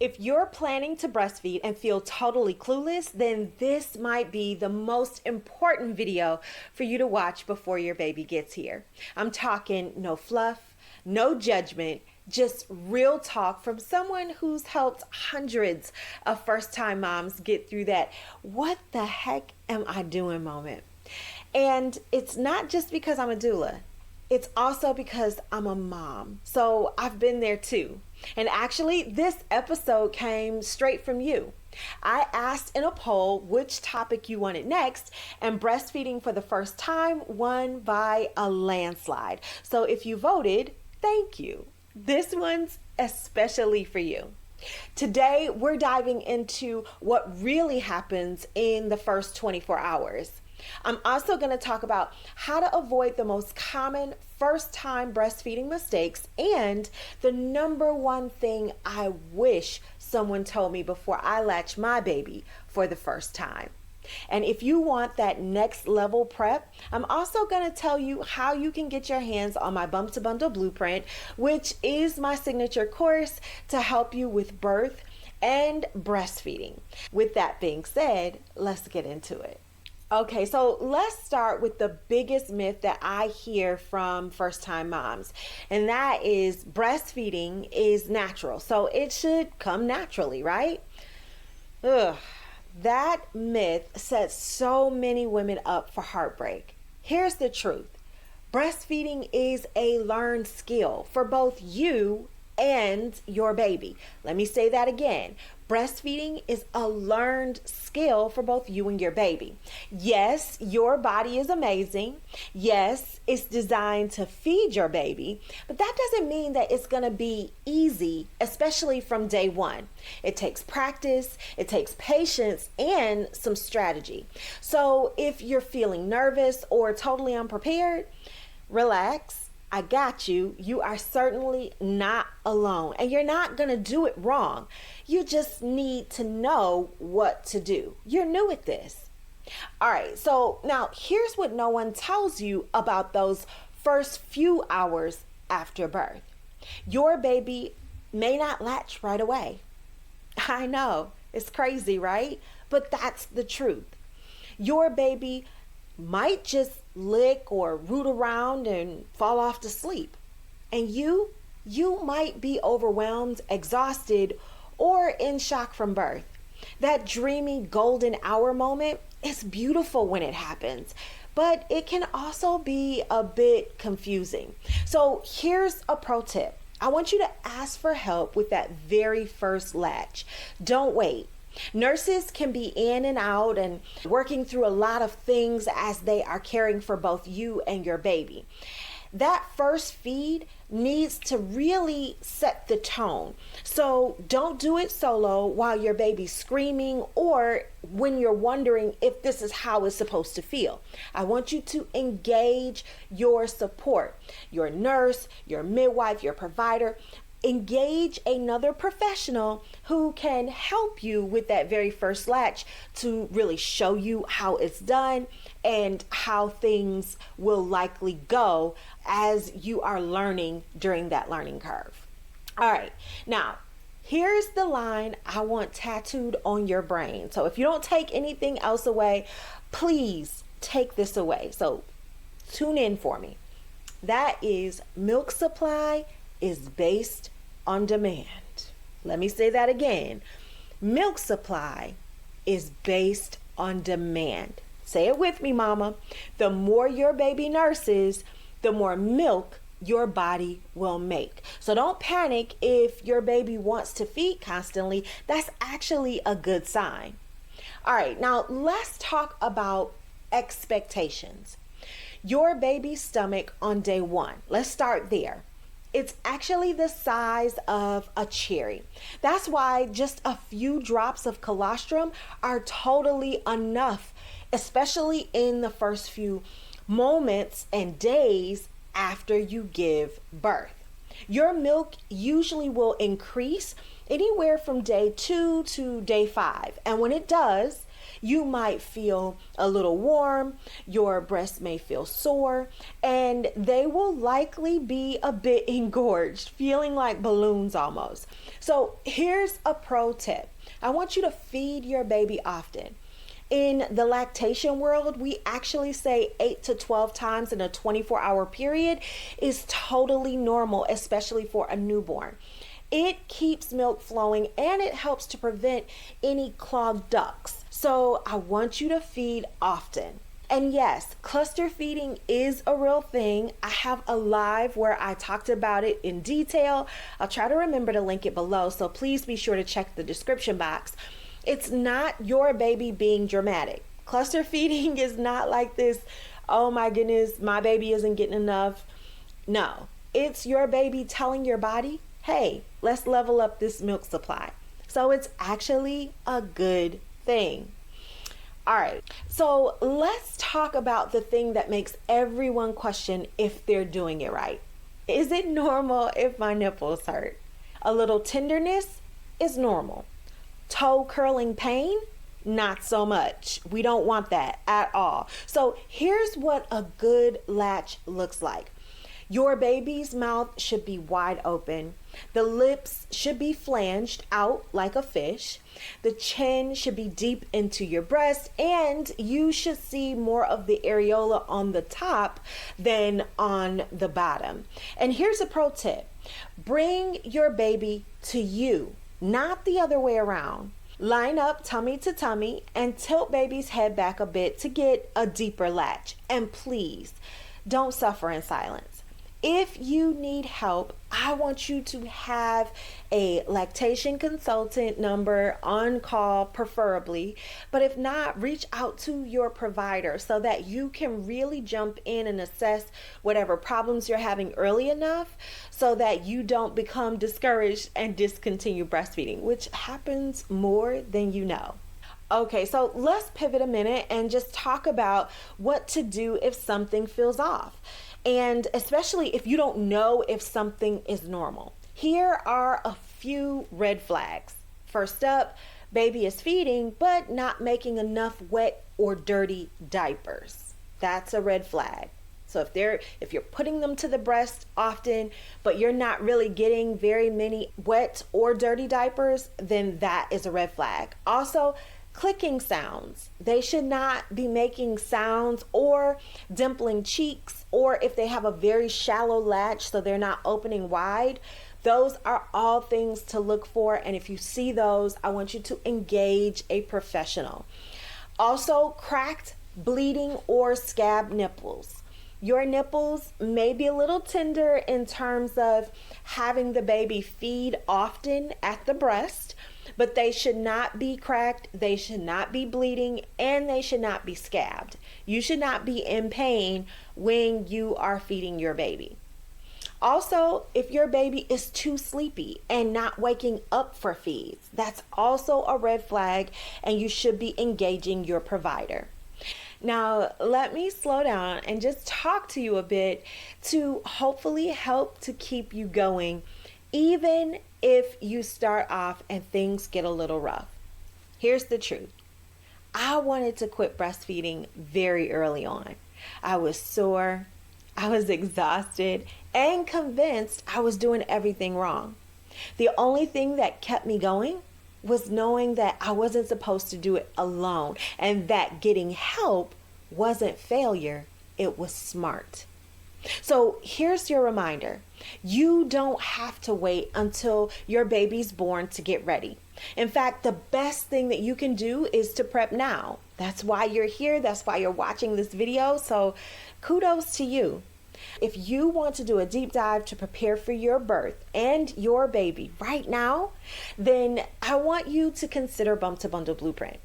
If you're planning to breastfeed and feel totally clueless, then this might be the most important video for you to watch before your baby gets here. I'm talking no fluff, no judgment, just real talk from someone who's helped hundreds of first-time moms get through that "what the heck am I doing" moment. And it's not just because I'm a doula. It's also because I'm a mom. So I've been there too. And actually, this episode came straight from you. I asked in a poll which topic you wanted next, and breastfeeding for the first time won by a landslide. So if you voted, thank you. This one's especially for you. Today, we're diving into what really happens in the first 24 hours. I'm also going to talk about how to avoid the most common first-time breastfeeding mistakes and the number one thing I wish someone told me before I latched my baby for the first time. And if you want that next level prep, I'm also going to tell you how you can get your hands on my Bump to Bundle Blueprint, which is my signature course to help you with birth and breastfeeding. With that being said, let's get into it. Okay, so let's start with the biggest myth that I hear from first-time moms, and that is breastfeeding is natural, so it should come naturally, right? Ugh, that myth sets so many women up for heartbreak. Here's the truth. Breastfeeding is a learned skill for both you and your baby. Let me say that again. Breastfeeding is a learned skill for both you and your baby. Yes, your body is amazing. Yes, it's designed to feed your baby, but that doesn't mean that it's going to be easy, especially from day one. It takes practice, it takes patience, and some strategy. So if you're feeling nervous or totally unprepared, relax. I got you. You are certainly not alone, and you're not going to do it wrong. You just need to know what to do. You're new at this. All right, so now here's what no one tells you about those first few hours after birth. Your baby may not latch right away. I know, it's crazy, right? But that's the truth. Your baby might just lick or root around and fall off to sleep. And you might be overwhelmed, exhausted, or in shock from birth. That dreamy golden hour moment is beautiful when it happens, but it can also be a bit confusing. So here's a pro tip. I want you to ask for help with that very first latch. Don't wait. Nurses can be in and out and working through a lot of things as they are caring for both you and your baby. That first feed needs to really set the tone. So don't do it solo while your baby's screaming or when you're wondering if this is how it's supposed to feel. I want you to engage your support, your nurse, your midwife, your provider. Engage another professional who can help you with that very first latch to really show you how it's done and how things will likely go as you are learning during that learning curve. All right, now here's the line I want tattooed on your brain. So if you don't take anything else away, please take this away. So tune in for me. That is, milk supply is based on demand. Let me say that again. Milk supply is based on demand. Say it with me, mama. The more your baby nurses, the more milk your body will make. So don't panic if your baby wants to feed constantly. That's actually a good sign. All right, now let's talk about expectations. Your baby's stomach on day one. Let's start there. It's actually the size of a cherry. That's why just a few drops of colostrum are totally enough, especially in the first few moments and days after you give birth. Your milk usually will increase anywhere from day 2 to day 5. And when it does, You might feel a little warm, your breast may feel sore, and they will likely be a bit engorged, feeling like balloons almost. So here's a pro tip. I want you to feed your baby often. In the lactation world, we actually say 8 to 12 times in a 24-hour period is totally normal, especially for a newborn. It keeps milk flowing and it helps to prevent any clogged ducts. So I want you to feed often. And yes, cluster feeding is a real thing. I have a live where I talked about it in detail. I'll try to remember to link it below, so please be sure to check the description box. It's not your baby being dramatic. Cluster feeding is not like this, oh my goodness, my baby isn't getting enough. No, it's your baby telling your body, hey, let's level up this milk supply. So it's actually a good thing. All right, so let's talk about the thing that makes everyone question if they're doing it right. Is it normal if my nipples hurt? A little tenderness is normal. Toe curling pain? Not so much. We don't want that at all. So here's what a good latch looks like. Your baby's mouth should be wide open. The lips should be flanged out like a fish. The chin should be deep into your breast, and you should see more of the areola on the top than on the bottom. And here's a pro tip. Bring your baby to you, not the other way around. Line up tummy to tummy and tilt baby's head back a bit to get a deeper latch. And please, don't suffer in silence. If you need help, I want you to have a lactation consultant number on call, preferably. But if not, reach out to your provider so that you can really jump in and assess whatever problems you're having early enough so that you don't become discouraged and discontinue breastfeeding, which happens more than you know. Okay, so let's pivot a minute and just talk about what to do if something feels off. And especially if you don't know if something is normal. Here are a few red flags. First up, baby is feeding but not making enough wet or dirty diapers. That's a red flag. So if you're putting them to the breast often, but you're not really getting very many wet or dirty diapers, then that is a red flag. Also, clicking sounds. They should not be making sounds or dimpling cheeks, or if they have a very shallow latch so they're not opening wide. Those are all things to look for, and if you see those, I want you to engage a professional. Also, cracked, bleeding, or scab nipples. Your nipples may be a little tender in terms of having the baby feed often at the breast, but they should not be cracked, they should not be bleeding, and they should not be scabbed. You should not be in pain when you are feeding your baby. Also, if your baby is too sleepy and not waking up for feeds, that's also a red flag, and you should be engaging your provider. Now, let me slow down and just talk to you a bit to hopefully help to keep you going, even if you start off and things get a little rough. Here's the truth. I wanted to quit breastfeeding very early on. I was sore, I was exhausted, and convinced I was doing everything wrong. The only thing that kept me going was knowing that I wasn't supposed to do it alone, and that getting help wasn't failure, it was smart. So here's your reminder. You don't have to wait until your baby's born to get ready. In fact, the best thing that you can do is to prep now. That's why you're here. That's why you're watching this video. So kudos to you. If you want to do a deep dive to prepare for your birth and your baby right now, then I want you to consider Bump to Bundle Blueprint.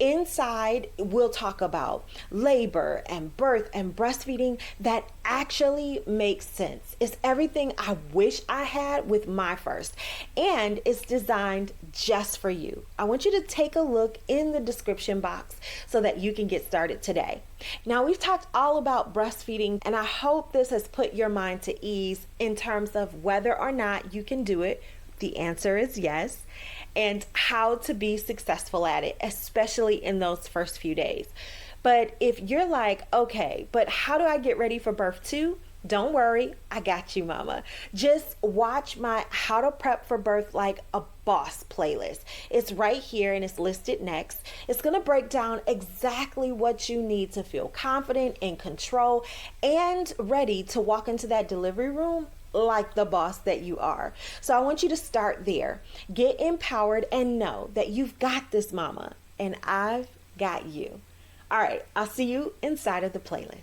Inside, we'll talk about labor and birth and breastfeeding that actually makes sense. It's everything I wish I had with my first, and it's designed just for you. I want you to take a look in the description box so that you can get started today. Now, we've talked all about breastfeeding, and I hope this has put your mind to ease in terms of whether or not you can do it. The answer is yes. and how to be successful at it, especially in those first few days. But if you're like, okay, but how do I get ready for birth too? Don't worry, I got you, mama. Just watch my How to Prep for Birth Like a Boss playlist. It's right here and it's listed next. It's going to break down exactly what you need to feel confident, in control, and ready to walk into that delivery room like the boss that you are. So I want you to start there. Get empowered and know that you've got this, mama, and I've got you. All right, I'll see you inside of the playlist.